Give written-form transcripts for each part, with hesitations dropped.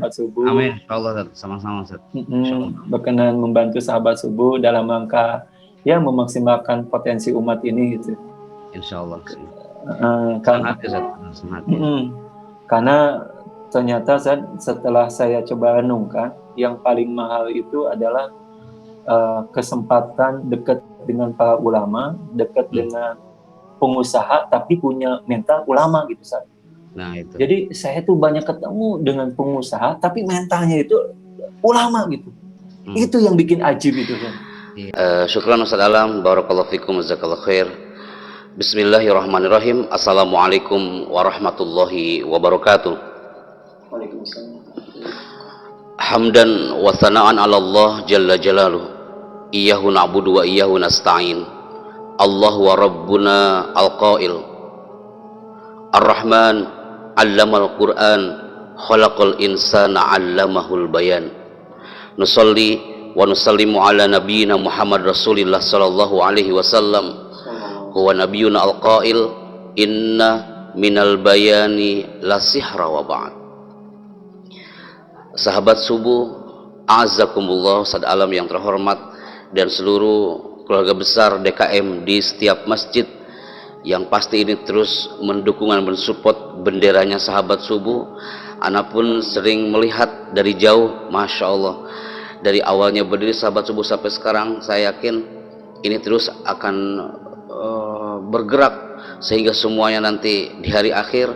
sahabat subuh. Amin, insyaallah sama-sama Ustaz. Berkenan membantu sahabat subuh dalam rangka ya memaksimalkan potensi umat ini gitu. Insyaallah. Karena ternyata setelah saya coba renungkan, yang paling mahal itu adalah kesempatan dekat dengan para ulama, dekat dengan pengusaha, tapi punya mental ulama gitu, Ustaz. Nah, itu. Jadi saya tuh banyak ketemu dengan pengusaha, tapi mentalnya itu ulama gitu. Itu yang bikin ajib itu, kan. Syukran Ustaz Alam, barakallahu fikum, jazakallahu khair. Bismillahirrahmanirrahim. Assalamualaikum warahmatullahi wabarakatuh. Waalaikumsalam. Hamdan wa thana'an 'ala Allah jalla jalaluhu. Iyyahu na'budu wa iyyahu nasta'in. Allah wa rabbuna al-qail. Ar-Rahman 'allamal Qur'an, khalaqal insana 'allamahul bayan. Nusalli wa nusallimu ala nabiyyina Muhammad Rasulillah sallallahu alaihi wasallam. Huwa nabiyuna al-qail, inna minal bayani la sihra wa ba'd. Sahabat subuh, a'azzakumullah, Ustaz Alam yang terhormat, dan seluruh keluarga besar DKM di setiap masjid yang pasti ini terus mendukung dan mensupport benderanya sahabat subuh. Ana pun sering melihat dari jauh, Masya Allah, dari awalnya berdiri sahabat subuh sampai sekarang, saya yakin ini terus akan bergerak sehingga semuanya nanti di hari akhir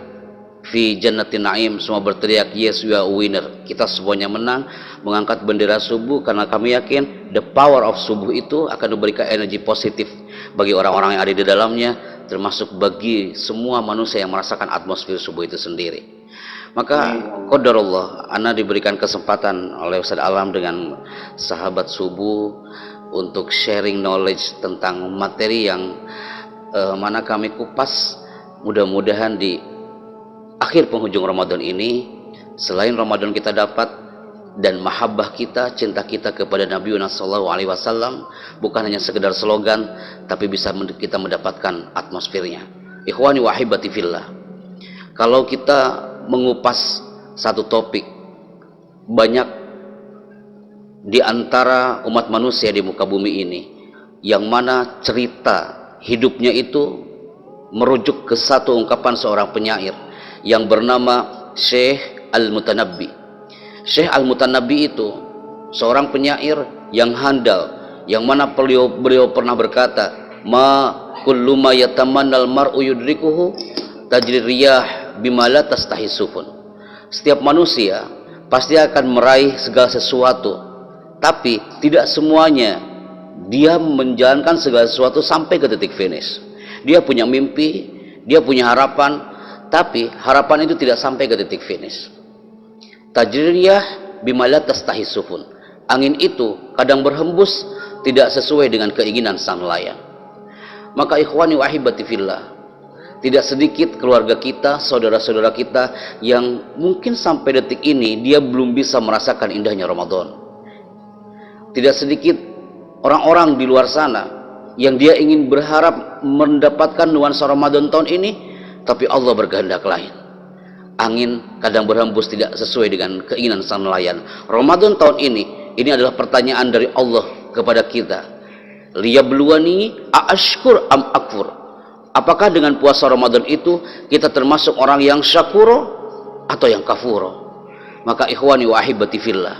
fi jannatin na'im semua berteriak yes we are winner, kita semuanya menang, mengangkat bendera subuh, karena kami yakin the power of subuh itu akan memberikan energi positif bagi orang-orang yang ada di dalamnya, termasuk bagi semua manusia yang merasakan atmosfer subuh itu sendiri. Maka qadarullah, ana diberikan kesempatan oleh Ustaz Alam dengan sahabat subuh untuk sharing knowledge tentang materi yang mana kami kupas. Mudah-mudahan di akhir penghujung Ramadan ini, selain Ramadan kita dapat dan mahabbah kita, cinta kita kepada Nabi sallallahu alaihi wasallam bukan hanya sekedar slogan, tapi bisa kita mendapatkan atmosfernya. Ikhwani wa ahibati fillah, kalau kita mengupas satu topik, banyak di antara umat manusia di muka bumi ini yang mana cerita hidupnya itu merujuk ke satu ungkapan seorang penyair yang bernama Syekh Al-Mutanabbi. Syekh Al-Mutanabbi itu seorang penyair yang handal, yang mana beliau pernah berkata, ma kullu ma yatamannal mar'u yudrikuhu tajri riyah bima la tastahisufun. Setiap manusia pasti akan meraih segala sesuatu, tapi tidak semuanya dia menjalankan segala sesuatu sampai ke titik finish. Dia punya mimpi, dia punya harapan, tapi harapan itu tidak sampai ke titik finish. Tajriyah bimala tastahisufun. Angin itu kadang berhembus tidak sesuai dengan keinginan sang nelayan. Maka ikhwani wa ahibati fillah, tidak sedikit keluarga kita, saudara-saudara kita yang mungkin sampai detik ini dia belum bisa merasakan indahnya Ramadan. Tidak sedikit orang-orang di luar sana yang dia ingin berharap mendapatkan nuansa Ramadan tahun ini, tapi Allah berkehendak lain. Angin kadang berhembus tidak sesuai dengan keinginan sang nelayan. Ramadan tahun ini adalah pertanyaan dari Allah kepada kita. Liyabluwani a'ashkur am akfur. Apakah dengan puasa Ramadan itu kita termasuk orang yang syakuro atau yang kafuro? Maka ikhwani wa ahibati fillah,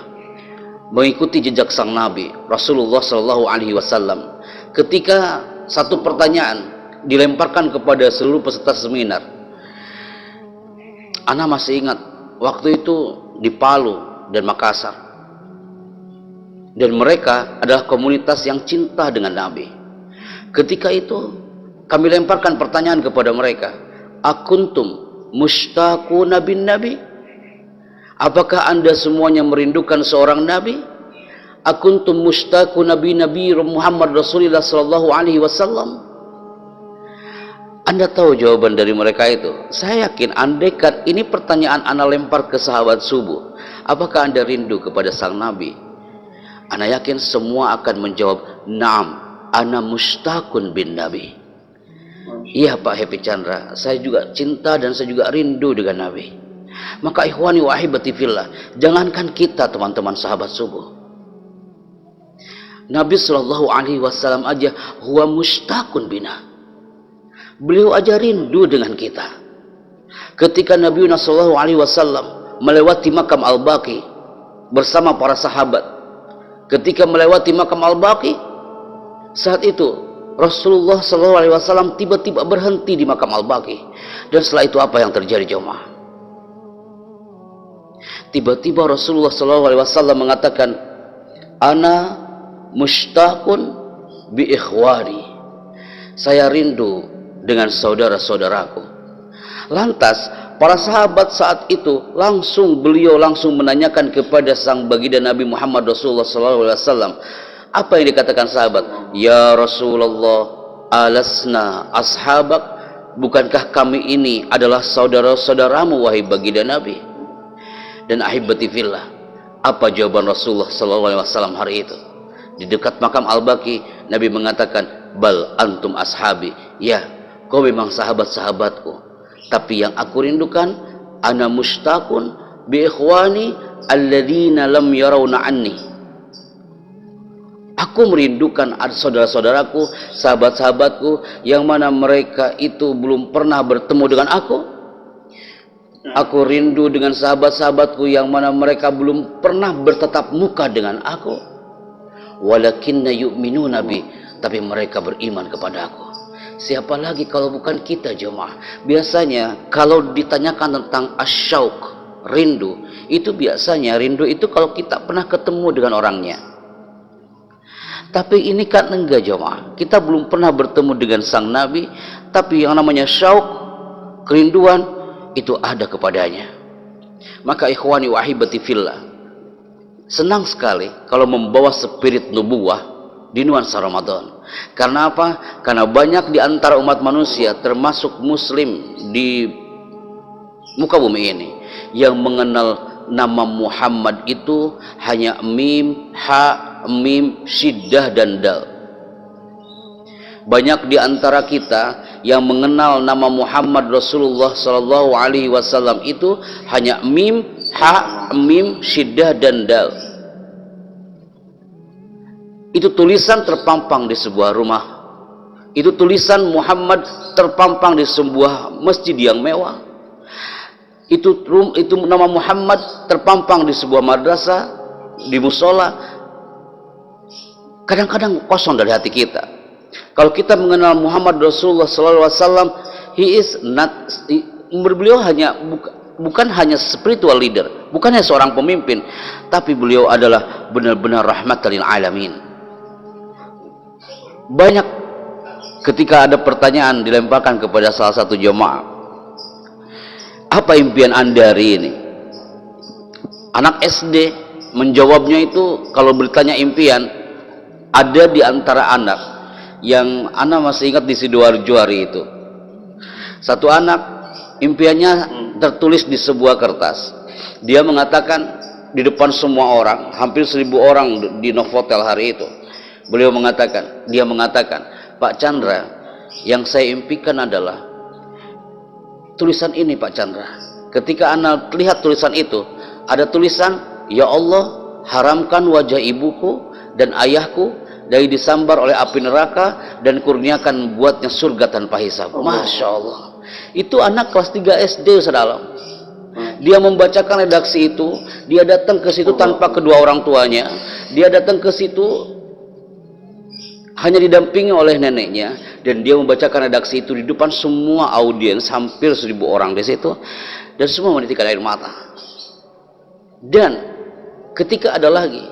mengikuti jejak sang Nabi Rasulullah sallallahu alaihi wasallam, ketika satu pertanyaan dilemparkan kepada seluruh peserta seminar. Ana masih ingat waktu itu di Palu dan Makassar, dan mereka adalah komunitas yang cinta dengan Nabi. Ketika itu kami lemparkan pertanyaan kepada mereka, akuntum mushtaquna bin nabi? Apakah anda semuanya merindukan seorang nabi? Akuntum mushtaquna bin nabi Muhammad Rasulullah sallallahu alaihi wasallam? Anda tahu jawaban dari mereka itu? Saya yakin andaikan ini pertanyaan ana lempar ke sahabat subuh, apakah anda rindu kepada sang nabi? Ana yakin semua akan menjawab, na'am, ana mushtaqun bin nabi. Iya Pak Happy Chandra, saya juga cinta dan saya juga rindu dengan Nabi. Maka ikhwani wa ahibati fillah, jangankan kita teman-teman sahabat subuh, Nabi Shallallahu Alaihi Wasallam aja huwa mushtaqun bina, beliau aja rindu dengan kita. Ketika Nabi Shallallahu Alaihi Wasallam melewati makam Al-Baqi bersama para sahabat, ketika melewati makam Al-Baqi, saat itu Rasulullah Shallallahu Alaihi Wasallam tiba-tiba berhenti di makam Al-Baqi. Dan setelah itu apa yang terjadi jemaah? Tiba-tiba Rasulullah Shallallahu Alaihi Wasallam mengatakan, ana mushtaqun bi ikhwani, saya rindu dengan saudara-saudaraku. Lantas para sahabat saat itu beliau langsung menanyakan kepada sang baginda Nabi Muhammad Rasulullah SAW. Apa yang dikatakan sahabat? Ya Rasulullah, alasna ashabak, bukankah kami ini adalah saudara-saudaramu wahai baginda Nabi? Dan ahibati fillah, apa jawaban Rasulullah SAW hari itu? Di dekat makam Al-Baqi, Nabi mengatakan, bal antum ashabi, ya kau memang sahabat-sahabatku, tapi yang aku rindukan, ana mushtaqun bi ikhwani alladzina lam yarawna anni, aku merindukan saudara-saudaraku, sahabat-sahabatku yang mana mereka itu belum pernah bertemu dengan aku. Aku rindu dengan sahabat-sahabatku yang mana mereka belum pernah bertatap muka dengan aku. Walakinna yu'minuna bi, tapi mereka beriman kepada aku. Siapa lagi kalau bukan kita jemaah? Biasanya kalau ditanyakan tentang asyauq, rindu, itu biasanya rindu itu kalau kita pernah ketemu dengan orangnya. Tapi ini kan enggak jemaah, kita belum pernah bertemu dengan sang Nabi, tapi yang namanya syauq, kerinduan itu ada kepadanya. Maka ikhwani wa ahibati fillah, senang sekali kalau membawa spirit nubuwah di nuansa Ramadan. Karena apa? Karena banyak di antara umat manusia, termasuk muslim di muka bumi ini, yang mengenal nama Muhammad itu hanya mim, ha, mim, syiddah dan dal. Banyak di antara kita yang mengenal nama Muhammad Rasulullah Sallallahu Alaihi Wasallam itu hanya mim, ha, mim, syiddah dan dal. Itu tulisan terpampang di sebuah rumah. Itu tulisan Muhammad terpampang di sebuah masjid yang mewah. Itu nama Muhammad terpampang di sebuah madrasah, di musola. Kadang-kadang kosong dari hati kita. Kalau kita mengenal Muhammad Rasulullah SAW, he is not, beliau hanya bukan hanya spiritual leader, bukan hanya seorang pemimpin, tapi beliau adalah benar-benar rahmatan lil alamin. Banyak ketika ada pertanyaan dilemparkan kepada salah satu jemaah, apa impian Anda hari ini? Anak SD menjawabnya itu, kalau bertanya impian, ada di antara anak yang anak masih ingat di Sidoarjo hari itu. Satu anak impiannya tertulis di sebuah kertas. Dia mengatakan di depan semua orang, hampir 1000 orang di Novotel hari itu. Dia mengatakan, Pak Chandra, yang saya impikan adalah tulisan ini Pak Chandra. Ketika anak lihat tulisan itu, ada tulisan, ya Allah, haramkan wajah ibuku dan ayahku dari disambar oleh api neraka dan kurniakan buatnya surga tanpa hisab. Masya Allah. Itu anak kelas 3 SD Saudara. Dia membacakan redaksi itu, dia datang ke situ tanpa kedua orang tuanya. Dia datang ke situ hanya didampingi oleh neneknya, dan dia membacakan redaksi itu di depan semua audiens, hampir 1000 orang di situ, dan semua menitikkan air mata. Dan ketika ada lagi,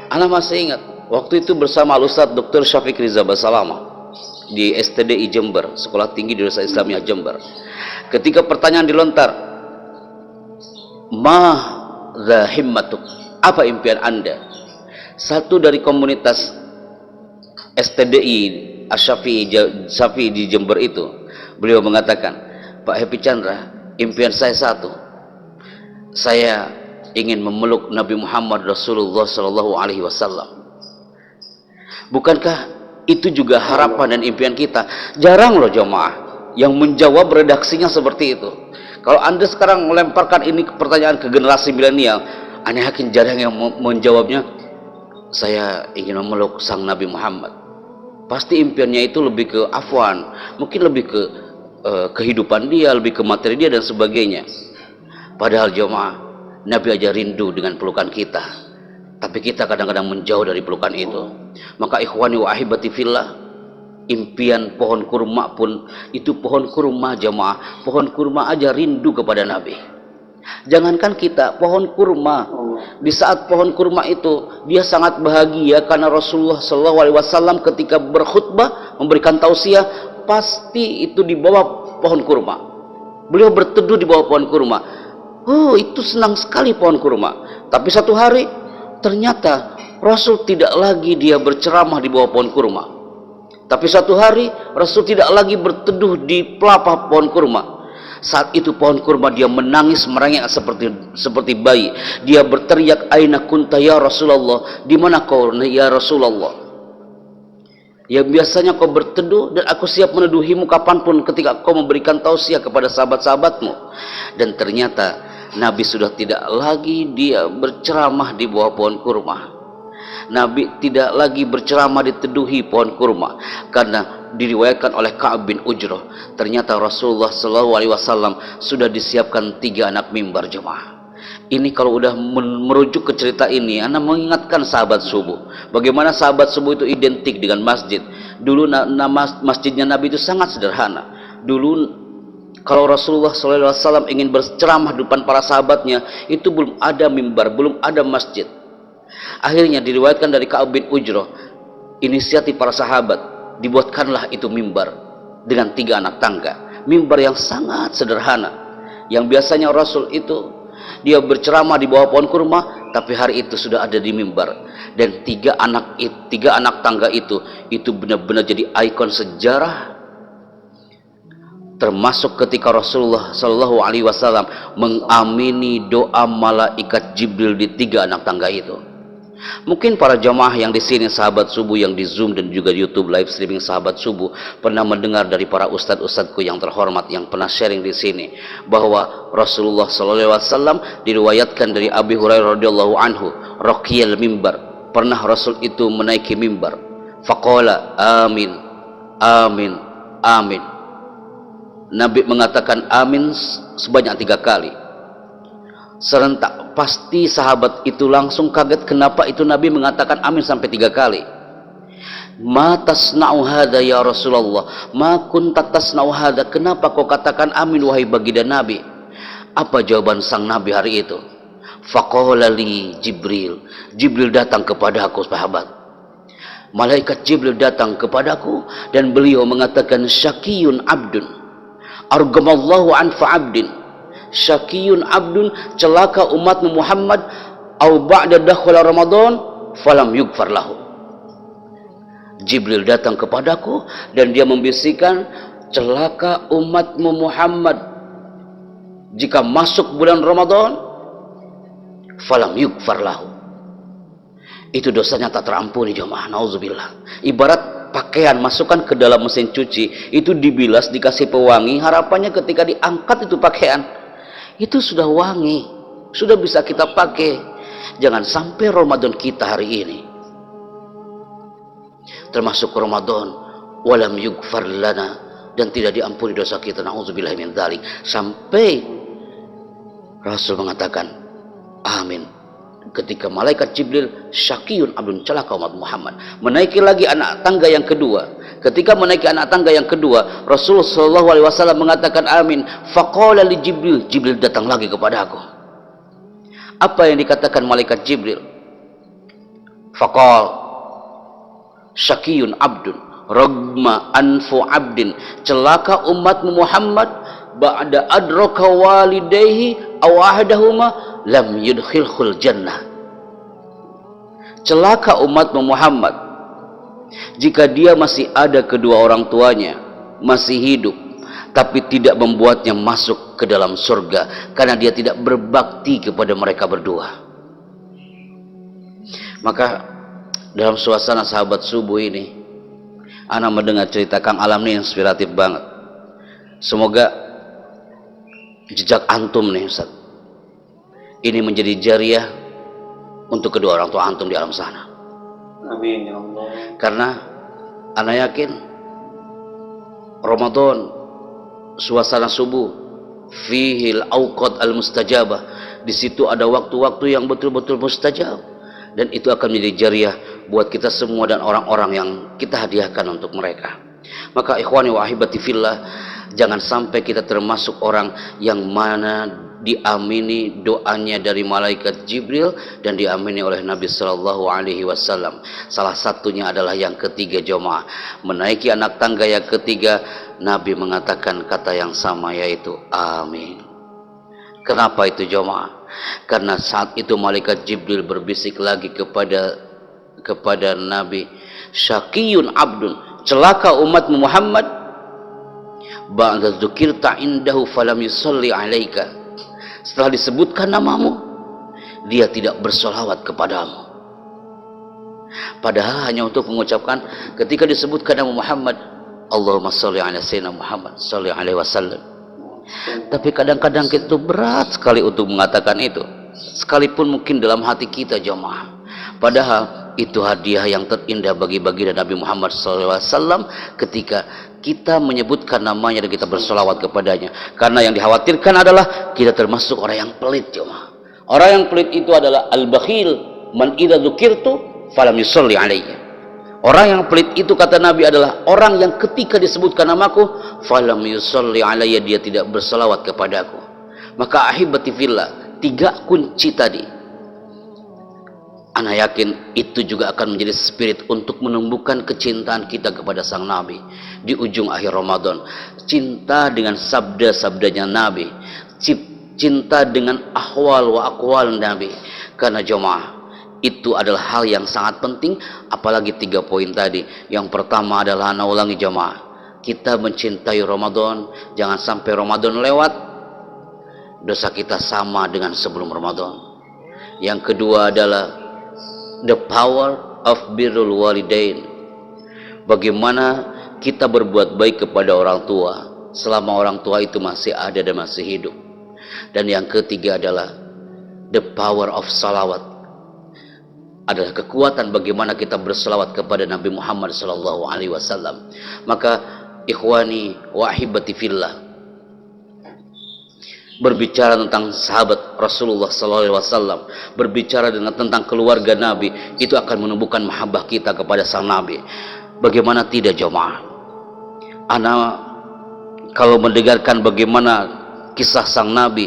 anak masih ingat, waktu itu bersama Al-Ustadz Dr. Syafiq Riza Basalama di STDI Jember, Sekolah Tinggi Dirasa Islamiyah Jember. Ketika pertanyaan dilontar, ma dha himmatuk, apa impian Anda? Satu dari komunitas STDI Asyafi'i di Jember itu, beliau mengatakan, Pak Happy Chandra, impian saya satu, saya ingin memeluk Nabi Muhammad Rasulullah Sallallahu Alaihi Wasallam. Bukankah itu juga harapan dan impian kita? Jarang loh jemaah yang menjawab redaksinya seperti itu. Kalau Anda sekarang melemparkan ini pertanyaan ke generasi milenial, aneh yakin jarang yang menjawabnya, saya ingin memeluk sang Nabi Muhammad. Pasti impiannya itu lebih ke afwan, mungkin lebih ke kehidupan dia, lebih ke materi dia dan sebagainya. Padahal jemaah, Nabi aja rindu dengan pelukan kita, tapi kita kadang-kadang menjauh dari pelukan itu. Maka ikhwani wa ahibati fillah, impian pohon kurma pun itu pohon kurma jemaah, pohon kurma aja rindu kepada Nabi. Jangankan kita, pohon kurma, di saat pohon kurma itu dia sangat bahagia karena Rasulullah SAW ketika berkhutbah memberikan tausiah, pasti itu di bawah pohon kurma. Beliau berteduh di bawah pohon kurma. Oh, itu senang sekali pohon kurma. Tapi satu hari ternyata Rasul tidak lagi dia berceramah di bawah pohon kurma. Tapi satu hari Rasul tidak lagi berteduh di pelapah pohon kurma. Saat itu pohon kurma dia menangis merengek seperti bayi. Dia berteriak, aina kunta ya Rasulullah, di mana kau ya Rasulullah? Ya biasanya kau berteduh dan aku siap meneduhimu kapanpun ketika kau memberikan tausiah kepada sahabat-sahabatmu. Dan ternyata Nabi sudah tidak lagi dia berceramah di bawah pohon kurma. Nabi tidak lagi berceramah diteduhi pohon kurma, karena diriwayatkan oleh Ka'ab bin Ujrah, ternyata Rasulullah SAW sudah disiapkan 3 anak mimbar jemaah. Ini kalau udah merujuk ke cerita ini, Anda mengingatkan sahabat subuh. Bagaimana sahabat subuh itu identik dengan masjid. Dulu nama masjidnya Nabi itu sangat sederhana. Dulu kalau Rasulullah SAW ingin berceramah di depan para sahabatnya, itu belum ada mimbar, belum ada masjid. Akhirnya diriwayatkan dari Ka'ab bin Ujrah, inisiatif para sahabat, dibuatkanlah itu mimbar dengan 3 anak tangga. Mimbar yang sangat sederhana, yang biasanya Rasul itu dia berceramah di bawah pohon kurma, tapi hari itu sudah ada di mimbar. Dan 3 anak tangga itu benar-benar jadi ikon sejarah. Termasuk ketika Rasulullah SAW mengamini doa malaikat Jibril di 3 anak tangga itu. Mungkin para jamaah yang di sini, sahabat subuh yang di Zoom dan juga di YouTube live streaming sahabat subuh, pernah mendengar dari para ustadz-ustadzku yang terhormat yang pernah sharing di sini bahwa Rasulullah SAW diriwayatkan dari Abi Hurairah radhiyallahu anhu, raqiyal mimbar, pernah Rasul itu menaiki mimbar, faqala amin amin amin. Nabi mengatakan amin sebanyak 3 kali. Serentak pasti sahabat itu langsung kaget, kenapa itu Nabi mengatakan amin sampai 3 kali. Ma tasna'u hadza ya Rasulullah, ma kunta tasna'u hadza, kenapa kau katakan amin wahai baginda Nabi? Apa jawaban sang Nabi hari itu? Faqala li Jibril, Jibril datang kepada aku sahabat. Malaikat Jibril datang kepadaku dan beliau mengatakan, syakiyun abdun argamallahu anfa abdin, syakiyun abdun, celaka umat Muhammad, au ba'da dakhula Ramadan falam yughfar lahu. Jibril datang kepadaku dan dia membisikkan, celaka umatmu Muhammad jika masuk bulan Ramadan falam yughfar lahu, itu dosanya tak terampuni jemaah, nauzubillah. Ibarat pakaian masukkan ke dalam mesin cuci, itu dibilas, dikasih pewangi, harapannya ketika diangkat itu pakaian itu sudah wangi, sudah bisa kita pakai. Jangan sampai Ramadan kita hari ini termasuk Ramadan walam yughfar lana, dan tidak diampuni dosa kita, nauzubillah min dzalik, sampai Rasul mengatakan amin ketika malaikat Jibril, syakiyun abdun, celaka umat Muhammad. Menaiki lagi anak tangga yang kedua. Ketika menaiki anak tangga yang kedua, Rasulullah SAW mengatakan amin. Faqala li Jibril, Jibril datang lagi kepada aku. Apa yang dikatakan malaikat Jibril? Faqal syakiyun abdun ragma anfu abdin, celaka umatmu Muhammad ba'da adraka walidayhi aw ahadahuma lam yudkhilhul jannah. Celaka umatmu Muhammad jika dia masih ada kedua orang tuanya, masih hidup, tapi tidak membuatnya masuk ke dalam surga karena dia tidak berbakti kepada mereka berdua. Maka dalam suasana sahabat subuh ini, ana mendengar cerita Kang Alam ini inspiratif banget. Semoga jejak antum nih Ustaz, ini menjadi jariah untuk kedua orang tua antum di alam sana. Amin ya Allah. Karena ana yakin Ramadan suasana subuh fihil auqat al mustajabah, di situ ada waktu-waktu yang betul-betul mustajab, dan itu akan menjadi jariah buat kita semua dan orang-orang yang kita hadiahkan untuk mereka. Maka ikhwani wa ahibati fillah, jangan sampai kita termasuk orang yang mana diamini doanya dari malaikat Jibril dan diamini oleh Nabi Sallallahu Alaihi Wasallam. Salah satunya adalah yang ketiga jemaah, menaiki anak tangga yang ketiga, Nabi mengatakan kata yang sama, yaitu amin. Kenapa itu jemaah? Karena saat itu malaikat Jibril berbisik lagi kepada Nabi, syaqiyun abdun, celaka umat Muhammad, ba'da dzukirta indahu falam yusalli alaika, setelah disebutkan namamu dia tidak bersolawat kepadamu. Padahal hanya untuk mengucapkan ketika disebutkan nama Muhammad, Allahumma sholli ala sayyidina Muhammad sholli alaihi wasallam. Tapi kadang-kadang kita itu berat sekali untuk mengatakan itu, sekalipun mungkin dalam hati kita jemaah. Padahal itu hadiah yang terindah bagi baginda Nabi Muhammad SAW ketika kita menyebutkan namanya dan kita bersolawat kepadanya. Karena yang dikhawatirkan adalah kita termasuk orang yang pelit jemaah. Orang yang pelit itu adalah al-bakhil, man idza dzukirtu falam yusalli alayya. Orang yang pelit itu kata Nabi adalah orang yang ketika disebutkan namaku falam yusalli alayya, dia tidak bersolawat kepadaku. Maka ahibati fillah, 3 kunci tadi, ana yakin itu juga akan menjadi spirit untuk menumbuhkan kecintaan kita kepada sang Nabi di ujung akhir Ramadan. Cinta dengan sabda-sabdanya Nabi, cinta dengan ahwal wa aqwal Nabi. Karena jemaah, itu adalah hal yang sangat penting, apalagi 3 poin tadi. Yang pertama adalah, ana ulangi jemaah, kita mencintai Ramadan, jangan sampai Ramadan lewat dosa kita sama dengan sebelum Ramadan. Yang kedua adalah the power of birrul walidain, bagaimana kita berbuat baik kepada orang tua selama orang tua itu masih ada dan masih hidup. Dan yang ketiga adalah the power of salawat, adalah kekuatan bagaimana kita berselawat kepada Nabi Muhammad Sallallahu Alaihi Wasallam. Maka ikhwani wa ahibati fillah, berbicara tentang sahabat Rasulullah Sallallahu Alaihi Wasallam, berbicara tentang keluarga Nabi, itu akan menumbuhkan mahabbah kita kepada sang Nabi. Bagaimana tidak jemaah? Ana kalau mendengarkan bagaimana kisah sang Nabi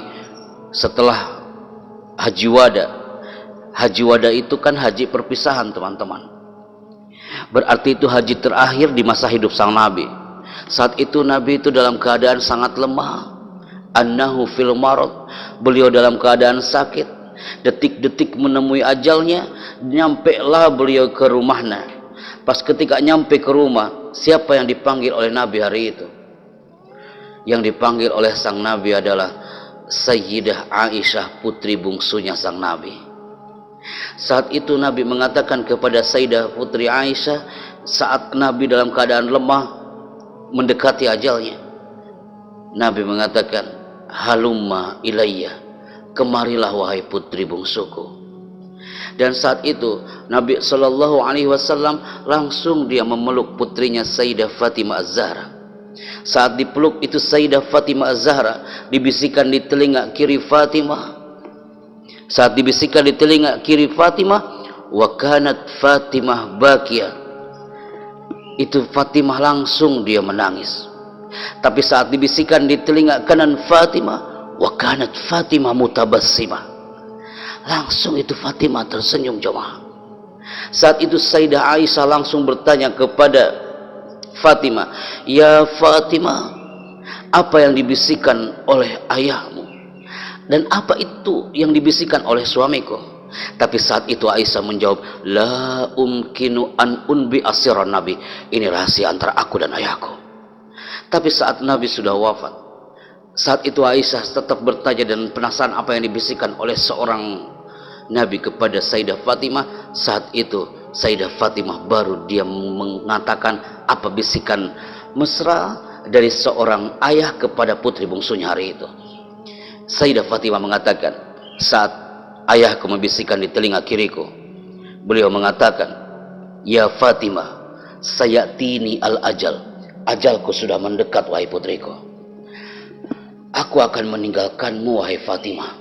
setelah Haji Wada. Haji Wada itu kan haji perpisahan teman-teman, berarti itu haji terakhir di masa hidup sang Nabi. Saat itu Nabi itu dalam keadaan sangat lemah, annahu fil marad, beliau dalam keadaan sakit, detik-detik menemui ajalnya. Nyampe lah beliau ke rumahnya. Pas ketika nyampe ke rumah, siapa yang dipanggil oleh Nabi hari itu? Yang dipanggil oleh sang Nabi adalah Sayyidah Aisyah, putri bungsunya sang Nabi. Saat itu Nabi mengatakan kepada Sayyidah putri Aisyah, saat Nabi dalam keadaan lemah mendekati ajalnya, Nabi mengatakan, halumma ilayya, kemarilah wahai putri bungsuku. Dan saat itu Nabi Sallallahu Alaihi Wasallam langsung dia memeluk putrinya Sayyidah Fatimah Az-Zahra. Saat dipeluk itu Sayyidah Fatimah Az-Zahra, dibisikkan di telinga kiri Fatimah. Saat dibisikkan di telinga kiri Fatimah, wa kanat Fatimah bakiyah, itu Fatimah langsung dia menangis. Tapi saat dibisikkan di telinga kanan Fatimah, wa kanat Fatimah mutabassimah, langsung itu Fatimah tersenyum jemaah. Saat itu Sayyidah Aisyah langsung bertanya kepada Fatimah, ya Fatimah, apa yang dibisikkan oleh ayahmu? Dan apa itu yang dibisikkan oleh suamiku? Tapi saat itu Aisyah menjawab, la umkinu an unbi asiran Nabi, ini rahasia antara aku dan ayahku. Tapi saat Nabi sudah wafat, saat itu Aisyah tetap bertanya dan penasaran apa yang dibisikkan oleh seorang Nabi kepada Sayyidah Fatimah. Saat itu Sayyidah Fatimah baru dia mengatakan apa bisikan mesra dari seorang ayah kepada putri bungsunya hari itu. Sayyidah Fatimah mengatakan, saat ayahku membisikkan di telinga kiriku, beliau mengatakan, ya Fatimah, sayatini al-ajal, ajalku sudah mendekat wahai putriku, aku akan meninggalkanmu wahai Fatimah.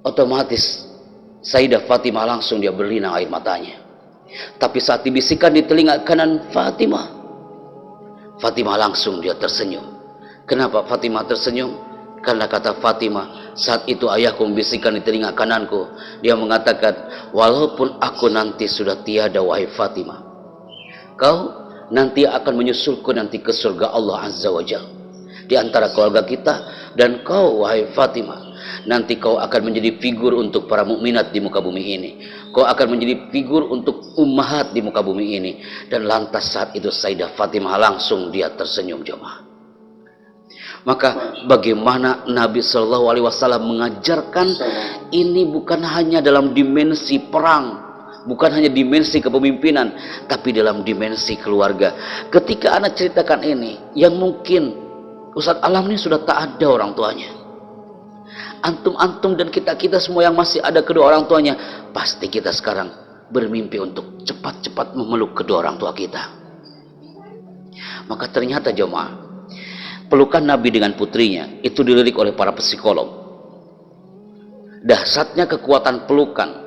Otomatis Sayyidah Fatimah langsung dia berlinang air matanya. Tapi saat dibisikkan di telinga kanan Fatimah, Fatimah langsung dia tersenyum. Kenapa Fatimah tersenyum? Karena kata Fatimah, saat itu ayahku membisikkan di telinga kananku, dia mengatakan, walaupun aku nanti sudah tiada wahai Fatimah, kau nanti akan menyusulku nanti ke surga Allah Azza wa Jalla di antara keluarga kita, dan kau wahai Fatimah, nanti kau akan menjadi figur untuk para mukminat di muka bumi ini. Kau akan menjadi figur untuk ummahat di muka bumi ini. Dan lantas saat itu Sayyidah Fatimah langsung dia tersenyum jemaah. Maka bagaimana Nabi Shallallahu Alaihi Wasallam mengajarkan ini bukan hanya dalam dimensi perang, bukan hanya dimensi kepemimpinan, tapi dalam dimensi keluarga. Ketika anak ceritakan ini, yang mungkin Ustadz Alam ini sudah tak ada orang tuanya, antum dan kita semua yang masih ada kedua orang tuanya, pasti kita sekarang bermimpi untuk cepat-cepat memeluk kedua orang tua kita. Maka ternyata jemaah, pelukan Nabi dengan putrinya itu dilirik oleh para psikolog. Dahsyatnya kekuatan pelukan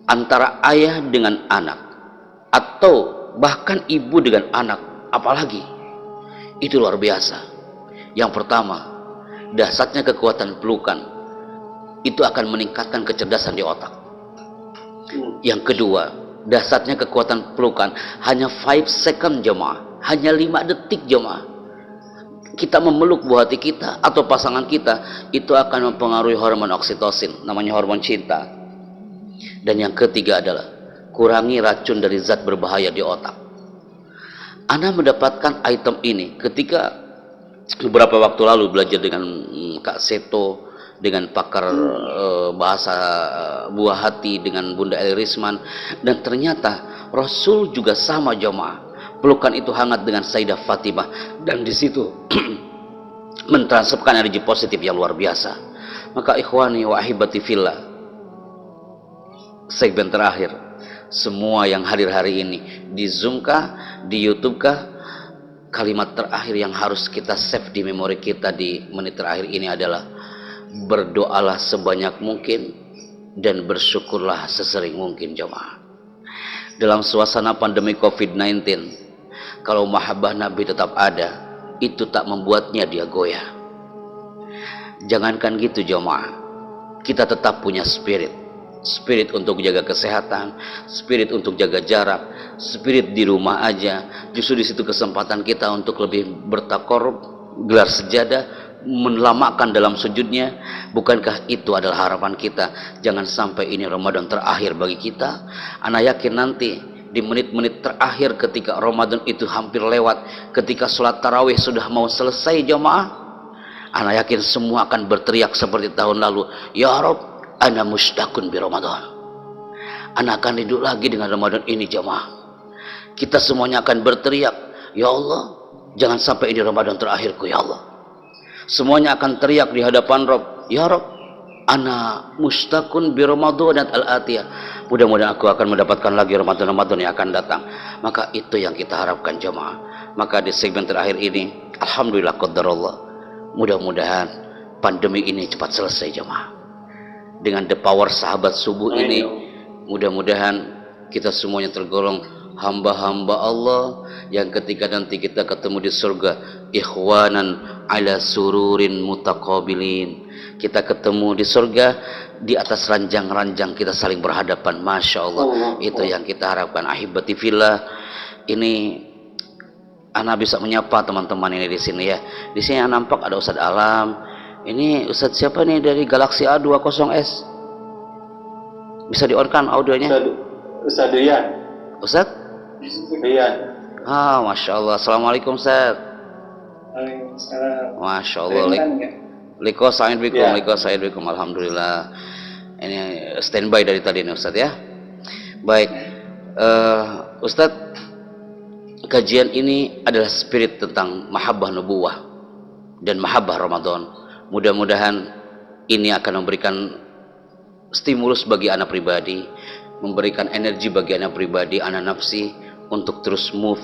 antara ayah dengan anak, atau bahkan ibu dengan anak, apalagi itu luar biasa. Yang pertama, dahsyatnya kekuatan pelukan itu akan meningkatkan kecerdasan di otak. Yang kedua, dahsyatnya kekuatan pelukan hanya 5 second jemaah, hanya 5 detik jemaah. Kita memeluk buah hati kita atau pasangan kita, itu akan mempengaruhi hormon oksitosin, namanya hormon cinta. Dan yang ketiga adalah kurangi racun dari zat berbahaya di otak. Anda mendapatkan item ini ketika beberapa waktu lalu belajar dengan Kak Seto, dengan pakar bahasa buah hati, dengan Bunda El Risman, dan ternyata Rasul juga sama jemaah. Pelukan itu hangat dengan Sayyidah Fatimah, dan di situ mentransferkan energi positif yang luar biasa. Maka ikhwani wa ahibati fillah, segmen terakhir, semua yang hadir hari ini di Zoom kah, di YouTube kah, kalimat terakhir yang harus kita save di memori kita di menit terakhir ini adalah berdoalah sebanyak mungkin dan bersyukurlah sesering mungkin jemaah. Dalam suasana pandemi COVID-19, kalau mahabbah Nabi tetap ada, itu tak membuatnya dia goyah. Jangankan gitu jemaah, kita tetap punya spirit untuk jaga kesehatan, spirit untuk jaga jarak, spirit di rumah aja. Justru di situ kesempatan kita untuk lebih bertakorup, gelar sejadah, melamakan dalam sujudnya. Bukankah itu adalah harapan kita? Jangan sampai ini Ramadan terakhir bagi kita. Ana yakin nanti di menit-menit terakhir ketika Ramadan itu hampir lewat, ketika sholat tarawih sudah mau selesai jemaah, ana yakin semua akan berteriak seperti tahun lalu, ya Rabb, ana mushtaqun bi Ramadan. Ana akan rindu lagi dengan Ramadan ini jemaah. Kita semuanya akan berteriak, ya Allah, jangan sampai ini Ramadan terakhirku ya Allah. Semuanya akan teriak di hadapan Rabb, ya Rabb, ana mushtaqun bi Ramadan al-atiyah. Mudah-mudahan aku akan mendapatkan lagi Ramadan yang akan datang. Maka itu yang kita harapkan jemaah. Maka di segmen terakhir ini, alhamdulillah qadarullah, mudah-mudahan pandemi ini cepat selesai jemaah. Dengan the power sahabat subuh ini, mudah-mudahan kita semuanya tergolong hamba-hamba Allah yang ketika nanti kita ketemu di surga, ikhwanan ala sururin mutaqabilin. Kita ketemu di surga, di atas ranjang-ranjang kita saling berhadapan. Masya Allah, itu yang kita harapkan. Ahibati fillah, ini ana bisa menyapa teman-teman ini di sini ya. Di sini yang nampak ada Ustadz Alam. Ini Ustadz siapa nih dari Galaxy A20s? Bisa di-on-kan audionya? Ustadz Rian. Ustadz? Rian. Ah, Masya Allah. Assalamualaikum Ustadz. Waalaikumsalam. Masya Allah. Liko sa'id bikum, liko sa'id bikum. Alhamdulillah. Ini standby dari tadi nih Ustadz ya. Baik, Ustadz, kajian ini adalah spirit tentang mahabbah nubuwah dan mahabbah Ramadan. Mudah-mudahan ini akan memberikan stimulus bagi anak pribadi, memberikan energi bagi anak pribadi, anak nafsi untuk terus move,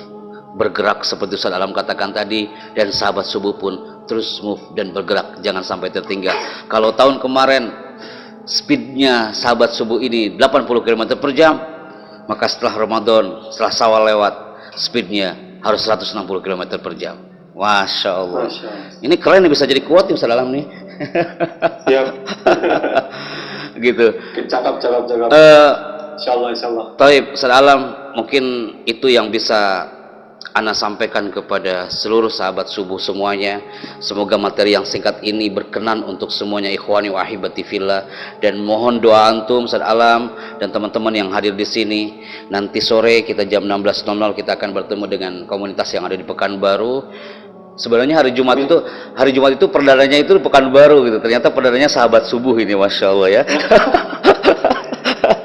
bergerak seperti Ustaz Alam katakan tadi, dan sahabat subuh pun terus move dan bergerak, jangan sampai tertinggal. Kalau tahun kemarin speednya sahabat subuh ini 80 km per jam, maka setelah Ramadan, setelah Syawal lewat, speednya harus 160 km per jam. Masya Allah. Ini keren nih, bisa jadi kuat nih Ustaz Alam nih. Siap. Gitu. Cakap. Insyaallah. Taib, Ustaz Alam, mungkin itu yang bisa Ana sampaikan kepada seluruh sahabat subuh semuanya. Semoga materi yang singkat ini berkenan untuk semuanya, ikhwani wa ahibati fillah, dan mohon doa antum Ustaz Alam dan teman-teman yang hadir di sini. Nanti sore kita jam 16.00 kita akan bertemu dengan komunitas yang ada di Pekanbaru. Sebenarnya hari Jumat itu perdananya itu di Pekanbaru gitu. Ternyata perdananya sahabat subuh ini, Masya Allah ya.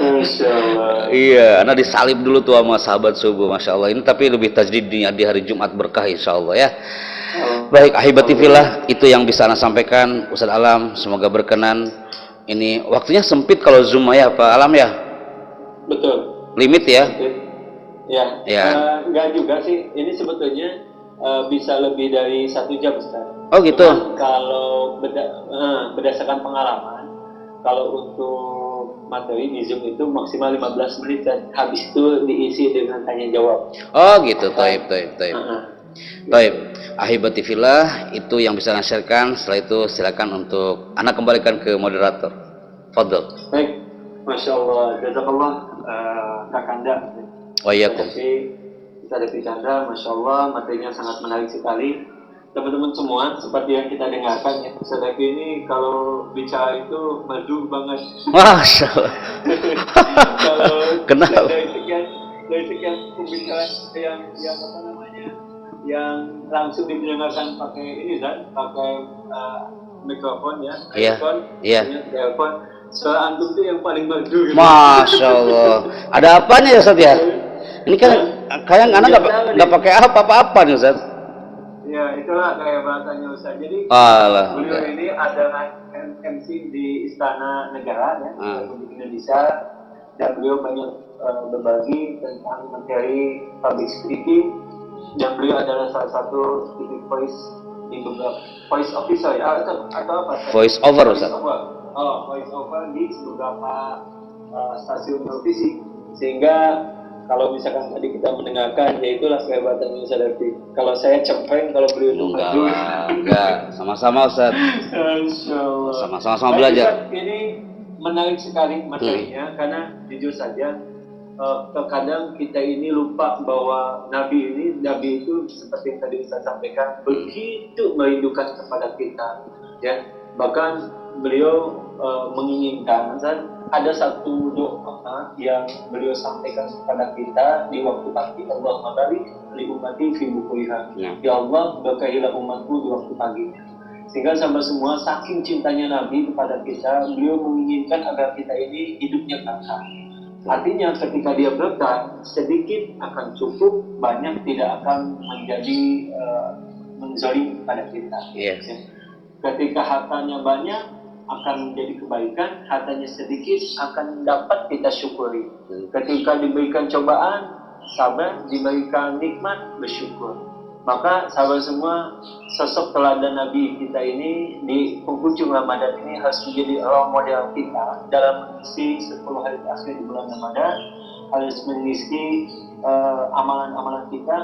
Masya Allah. Iya, anak disalib dulu tuh sama sahabat subuh, Masya Allah. Ini tapi lebih tajdidnya di hari Jumat berkah, Insya Allah ya. Baik, ahibati fillah, itu yang bisa anak sampaikan. Ustaz Alam, semoga berkenan. Ini waktunya sempit kalau Zoom ya, Pak Alam ya. Betul. Limit ya. Ya. Enggak juga sih. Ini sebetulnya bisa lebih dari 1 jam, Ustaz. Oh gitu. Cuman kalau berdasarkan pengalaman, kalau untuk materi di Zoom itu maksimal 15 menit dan habis itu diisi dengan tanya jawab. Oh gitu, taib. Taib, ahibati fillah, itu yang bisa saya sharekan. Setelah itu silakan untuk anak kembalikan ke moderator. Fadl. Baik, Masya Allah, jazakallah Kakanda. Wa iyyakum. Kita ada Chandra, Masya Allah, materinya sangat menarik sekali. Teman-teman semua, seperti yang kita dengarkan ya, Ustadz ini kalau bicara itu merdu banget. Masya Allah. Kalau kenapa? Dari sekian pembicaraan yang apa namanya, yang langsung didengarkan pakai ini kan, pakai mikrofon ya, telepon. Suara antum itu yang paling merdu. Gitu. Masya Allah. Ada apanya ya Ustadz ya? Ini kan kayak anak nggak pakai apa-apa nih Ustadz. Ya itulah kayak bahasanya Ustaz. Jadi beliau ini adalah MC di Istana Negara ya, Republik Indonesia, dan beliau banyak berbagi tentang materi public speaking, dan beliau adalah salah satu speaking voice di beberapa voice officer ya atau apa? Voice over Ustaz. Voice over di beberapa stasiun televisi, sehingga kalau misalkan tadi kita mendengarkan, ya itulah kehebatan Ustaz Dafi. Kalau saya cempreng, kalau beliau itu enggak, sama-sama Ustaz. Sama-sama belajar. Ustaz, ini menarik sekali materinya, karena jujur saja terkadang kita ini lupa bahwa Nabi itu seperti yang tadi Ustaz sampaikan, begitu merindukan kepada kita, ya. Bahkan beliau menginginkan, ada satu doa yang beliau sampaikan kepada kita di waktu pagi, Allahumma barik li ummati fi bukuriha. Ya Allah, berkahilah umatku di waktu pagi. Sehingga sama semua, saking cintanya Nabi kepada kita, beliau menginginkan agar kita ini hidupnya berkah. Artinya ketika dia berkah, sedikit akan cukup, banyak tidak akan menjadi menzalim kepada kita. Yes. Ketika hartanya banyak, akan menjadi kebaikan, hartanya sedikit akan dapat kita syukuri. Ketika diberikan cobaan, sabar, diberikan nikmat, bersyukur. Maka sahabat semua, sosok teladan Nabi kita ini di penghujung Ramadan ini harus menjadi role model kita dalam mengisi 10 hari terakhir di bulan Ramadan, harus mengisi amalan-amalan kita,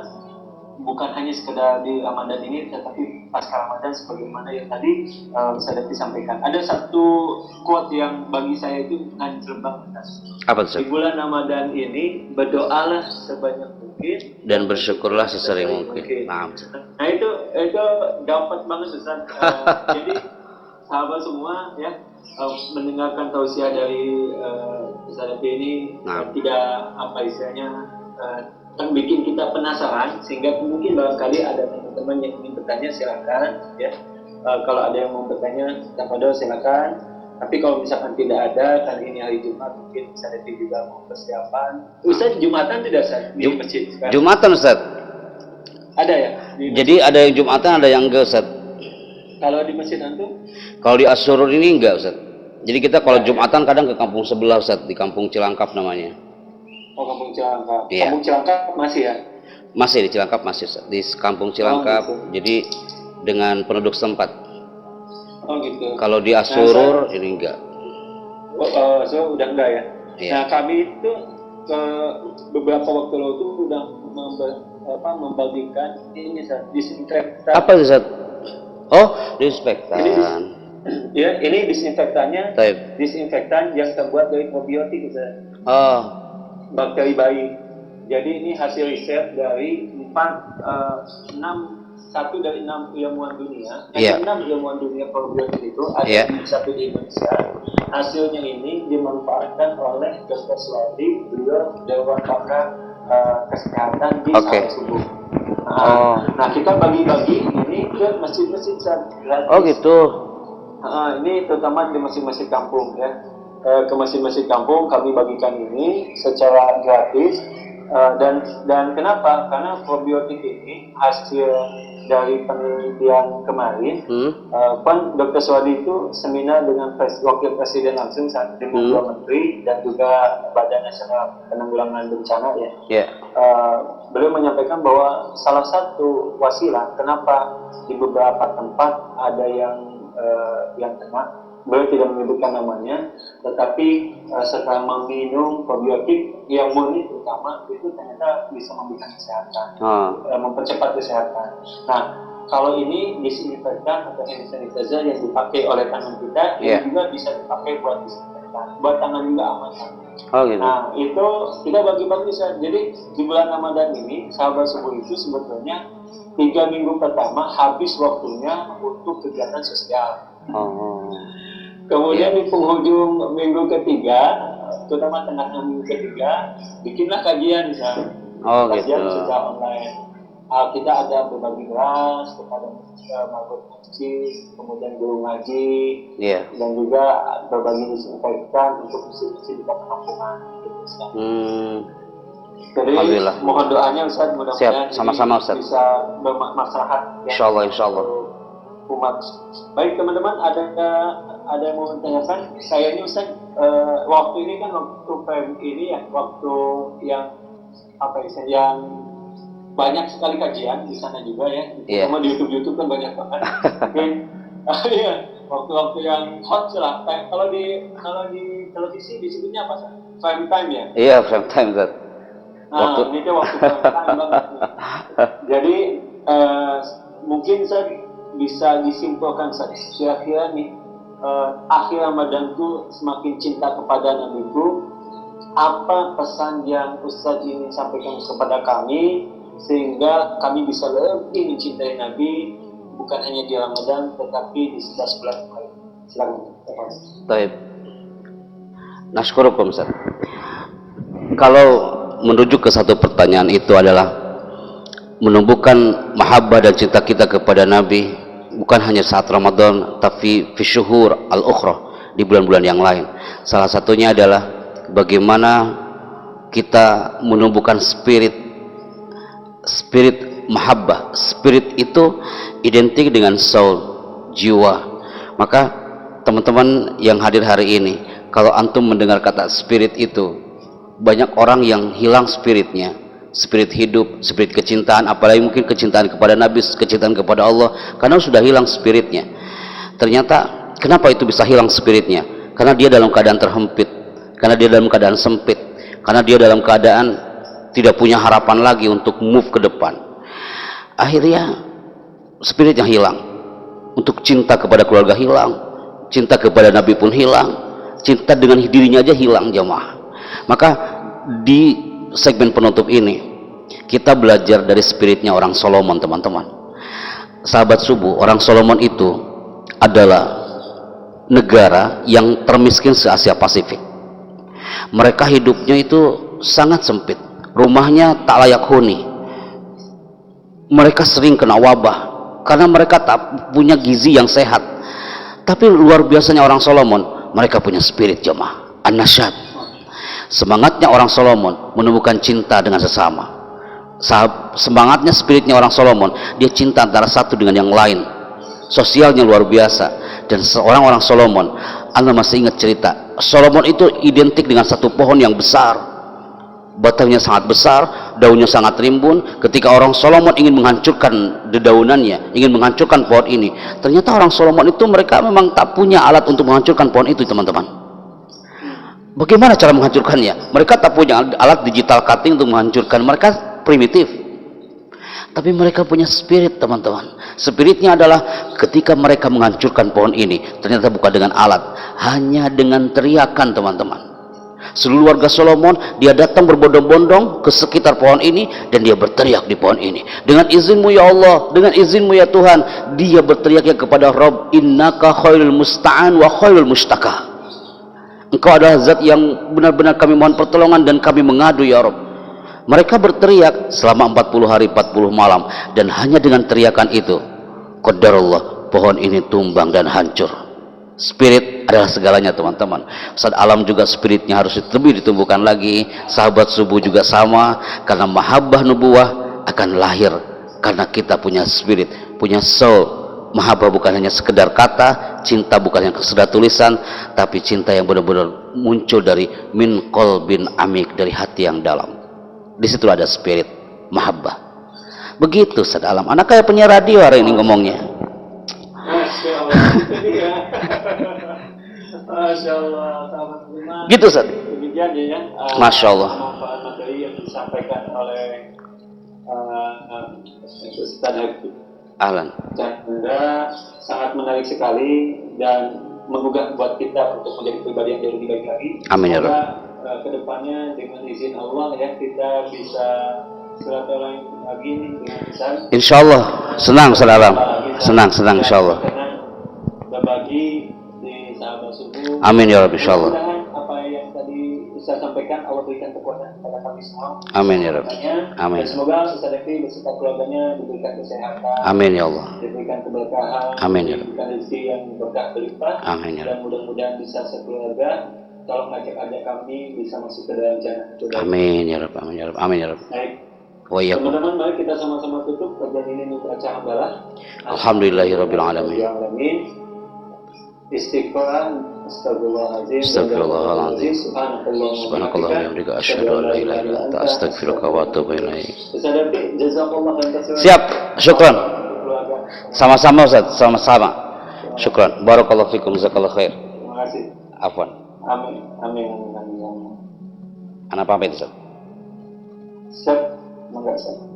bukan hanya sekedar di Ramadan ini, tetapi pasca Ramadan sebagaimana yang tadi saya disampaikan. Ada satu quote yang bagi saya itu ngancel banget. Apa itu? Di bulan Ramadan ini, berdoalah sebanyak mungkin dan bersyukurlah sesering mungkin. Nah itu dapat banget Ustaz. Jadi sahabat semua ya, mendengarkan tausiah dari Ustaz ini tidak apa istilahnya bikin kita penasaran, sehingga mungkin barangkali ada teman-teman yang ingin bertanya, silakan ya. Kalau ada yang mau bertanya, silakan. Tapi kalau misalkan tidak ada, karena ini hari Jumat, mungkin Ustaz Devi juga mau persiapan. Ustaz Jumatan tidak Ustaz di masjid sekarang? Jumatan Ustaz. Ada ya? Jadi ada yang Jumatan, ada yang enggak Ustaz. Kalau di masjid antum? Kalau di Asyurur ini enggak, Ustaz. Jadi kita kalau Jumatan kadang ke kampung sebelah, Ustaz, di Kampung Cilangkap namanya. Oh, Kampung Cilangkap. Iya. Kampung Cilangkap masih ya? Masih di Cilangkap masih, Ustaz. Di Kampung Cilangkap. gitu. Jadi dengan penduduk setempat. Oh gitu. Kalau di Asyurur ini enggak. So udah enggak ya? Iya. Nah kami itu ke beberapa waktu lalu tuh udah membagikan ini disinfektan. Apa itu, Ustaz? Oh, disinfektan. Ya, ini disinfektannya. Taib. Disinfektan yang terbuat dari probiotik, Ustaz. Oh, Bakteri bayi. Jadi ini hasil riset dari 1 dari 6 ilmuwan dunia. Iya. 6 ilmuwan dunia probiotik itu ada Iya. satu di Indonesia. Hasilnya ini dimanfaatkan oleh Dr. Suwadi, beliau Dewan Pakar Kesehatan di Oke. Sahabat Subuh. Oh. Nah, kita bagi-bagi ini ke masjid-masjid gratis. Oh gitu. Ini terutama di masjid-masjid kampung ya. Ke masjid-masjid kampung kami bagikan ini secara gratis. Dan kenapa? Karena probiotik ini hasil dari penelitian kemarin. Kan Dr. Suwadi itu seminar dengan Wakil Presiden langsung dengan dua menteri dan juga Badan Nasional Penanggulangan Bencana ya. Ya. Beliau menyampaikan bahwa salah satu wasilah kenapa di beberapa tempat ada yang kena, beliau tidak menyebutkan namanya, tetapi setelah meminum probiotik yang murni terutama itu ternyata bisa memberikan kesehatan, mempercepat kesehatan. Nah, kalau ini disinfektan atau hand sanitizer yang dipakai oleh tangan kita, ini juga bisa dipakai buat disinfektan, buat tangan juga aman. Oh gitu. Nah, itu kita bagi-bagi. Jadi di bulan Ramadan ini, Sahabat Subuh itu sebetulnya 3 minggu pertama habis waktunya untuk kegiatan sosial. Kemudian di penghujung minggu ketiga, terutama tengah minggu ketiga, bikinlah kajian misalnya. Kajian secara online. Kita ada berbagi kelas kepada mabuk masjid, kemudian guru ngaji, dan juga berbagi disinfektan untuk masjid-masjid di kampungan. Jadi mohon doanya Ustaz, mudah-mudahan sama-sama Ustaz bisa bermaslahat. Insyaallah, insyaallah. Umat. Baik teman-teman, ada yang mau menanyakan? Saya ini Ustaz, waktu ini kan waktu ini ya, waktu yang yang banyak sekali kajian di sana juga ya. Terutama di YouTube kan banyak banget. Iya, waktu-waktu yang hot lah. Kalau di televisi disebutnya apa Ustaz? Prime time ya? Iya, prime time Ustaz. Nah, ini tuh waktu prime time banget. Jadi mungkin Ustaz bisa disimpulkan kira-kira nih akhir Ramadan itu semakin cinta kepada Nabiku. Apa pesan yang Ustaz ingin sampaikan kepada kami sehingga kami bisa lebih mencintai Nabi bukan hanya di Ramadan tetapi di 11 bulan lain? Silakan. Baik. Nasykurukum Ustaz. Kalau menuju ke satu pertanyaan itu adalah menumbuhkan mahabbah dan cinta kita kepada Nabi bukan hanya saat Ramadan tapi fi syuhur al-ukhra, di bulan-bulan yang lain. Salah satunya adalah bagaimana kita menumbuhkan spirit mahabbah. Spirit itu identik dengan soul, jiwa. Maka teman-teman yang hadir hari ini, kalau antum mendengar kata spirit itu, banyak orang yang hilang spiritnya. Spirit hidup, spirit kecintaan, apalagi mungkin kecintaan kepada Nabi, kecintaan kepada Allah, karena sudah hilang spiritnya. Ternyata kenapa itu bisa hilang spiritnya? Karena dia dalam keadaan terhempit, karena dia dalam keadaan sempit, karena dia dalam keadaan tidak punya harapan lagi untuk move ke depan. Akhirnya spiritnya hilang. Untuk cinta kepada keluarga hilang, cinta kepada Nabi pun hilang, cinta dengan dirinya aja hilang jemaah. Maka di segmen penutup ini kita belajar dari spiritnya orang Solomon, teman-teman. Sahabat Subuh, orang Solomon itu adalah negara yang termiskin se-Asia Pasifik. Mereka hidupnya itu sangat sempit, rumahnya tak layak huni. Mereka sering kena wabah karena mereka tak punya gizi yang sehat. Tapi luar biasanya orang Solomon, mereka punya spirit jemaah, an-nasyad. Semangatnya orang Solomon menumbuhkan cinta dengan sesama. Semangatnya, spiritnya orang Solomon, dia cinta antara satu dengan yang lain. sosialnya luar biasa. Dan seorang orang Solomon, Anda masih ingat cerita Solomon itu identik dengan satu pohon yang besar, batangnya sangat besar, daunnya sangat rimbun. Ketika orang Solomon ingin menghancurkan dedaunannya, ingin menghancurkan pohon ini, ternyata orang Solomon itu mereka memang tak punya alat untuk menghancurkan pohon itu, teman-teman. Bagaimana cara menghancurkannya? Mereka tak punya alat digital cutting untuk menghancurkan, mereka primitif. Tapi mereka punya spirit, teman-teman. Spiritnya adalah ketika mereka menghancurkan pohon ini, ternyata bukan dengan alat, hanya dengan teriakan, teman-teman. Seluruh warga Solomon, dia datang berbondong-bondong ke sekitar pohon ini, dan dia berteriak di pohon ini, dengan izinmu ya Allah, dengan izinmu ya Tuhan. Dia berteriaknya kepada Rabb, innaka khairul musta'an wa khairul mustaka. Engkau adalah zat yang benar-benar kami mohon pertolongan dan kami mengadu ya Rabb. Mereka berteriak selama 40 hari 40 malam, dan hanya dengan teriakan itu, qadarullah, pohon ini tumbang dan hancur. Spirit adalah segalanya, teman-teman. Ustaz Alam juga spiritnya harus lebih ditumbuhkan lagi. Sahabat subuh juga sama, karena mahabbah nubuwah akan lahir karena kita punya spirit, punya soul. Mahabbah bukan hanya sekedar kata, cinta bukan hanya sekedar tulisan, tapi cinta yang benar-benar muncul dari min qalbin amik, dari hati yang dalam. Di situ ada spirit mahabbah. Begitu Ustaz Alam. Anak kayak penyiar radio hari ini ngomongnya. Masya Allah, itu dia. Masya Allah, sahabat Bima. Gitu Ustaz. Demikian ya. Masya Allah. Manfaat materi yang disampaikan oleh Ustaz Habib Ahlan. Chandra sangat menarik sekali dan menggugah buat kita untuk menjadi pribadi yang jauh lebih baik lagi. Amin ya Rabb. Kedepannya dengan izin Allah ya kita bisa silaturahmi lagi nih dengan besar. Insyaallah senang Ustaz Alam. Senang insyaallah. Karena berbagi di sahabat subuh. Amin ya Rabb insyaallah. Mudah-mudahan apa yang tadi Ustaz sampaikan Allah berikan kekuatan kepada kami semua. Amin ya Rabb. Amin. Dan semoga Ustaz Devi beserta keluarganya diberikan kesehatan. Amin ya Allah. Diberikan keberkahan. Amin ya Rabb. Diberikan rezeki yang berkah berlimpah. Amin ya Rabb. Dan mudah-mudahan bisa sekeluarga tolong ajak kami bisa masuk ke dalam jannah. Amin ya Rabb. Amin ya Rabb. Amin ya Rabb. Baik. Wa iyyakum. Teman-teman, mari kita sama-sama tutup kajian ini membaca hamdalah. Alhamdulillahirabbil alamin. Istighfar, astagfirullahaladzim. Astagfirullahaladzim. Subhanakallah wa bihamdika asyhadu an la ilaha illa anta astaghfiruka wa atubu ilaik. Siap, syukran. Sama-sama Ustaz, sama-sama. Syukran. Barakallahu fikum, jazakallahu khair. Terima kasih. Afwan. Amin. Ana pamit Ustaz. Siap, monggo Ustaz.